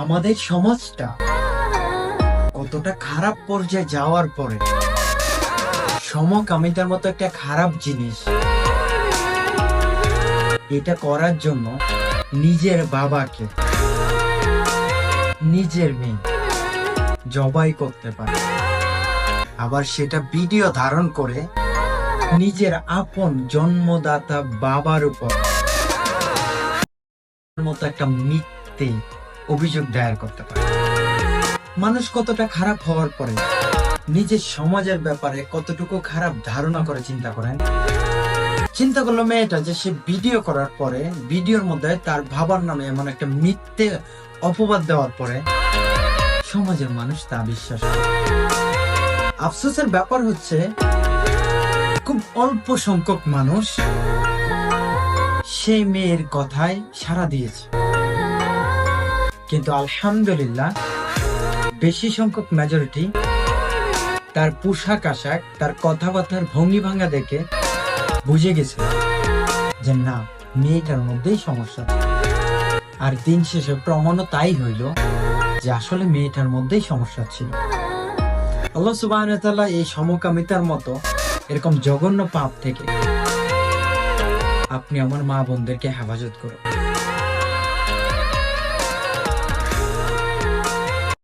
আমাদের সমাজটা কতটা খারাপ পর্যায়ে যাওয়ার পরে সমকামিতার মতো একটা খারাপ জিনিস এটা করার জন্য নিজের বাবাকে নিজের মেয়ে জবাই করতে পারে, আবার সেটা ভিডিও ধারণ করে নিজের আপন জন্মদাতা বাবার উপর মতো একটা মিথ্যে অভিযোগ দায়ের করতে পারে। মানুষ কতটা খারাপ হওয়ার পরে নিজের সমাজের ব্যাপারে কতটুকু খারাপ ধারণা করে চিন্তা করেন। চিন্তা করলো মেয়েটা যে সে ভিডিও করার পরে ভিডিওর মধ্যে তার বাবার নামে এমন একটা মিথ্যে অপবাদ দেওয়ার পরে সমাজের মানুষ তা বিশ্বাস করে। আফসোসের ব্যাপার হচ্ছে খুব অল্প সংখ্যক মানুষ সেই মেয়ের কথায় সাড়া দিয়েছে, কিন্তু আলহামদুলিল্লাহ বেশি সংখ্যক মেজরিটি তার পোশাক আশাক তার কথাবার্তার ভঙ্গি ভাঙা দেখে বুঝে গেছে যে না, মেয়েটার মধ্যেই সমস্যা। আর দিন শেষে প্রমাণও তাই হইল যে আসলে মেয়েটার মধ্যেই সমস্যা ছিল। আল্লাহ সুবহানাহু ওয়া তাআলা এই সমকামিতার মতো এরকম জঘন্য পাপ থেকে আপনি আমার মা বোনদেরকে হেফাজত করুন।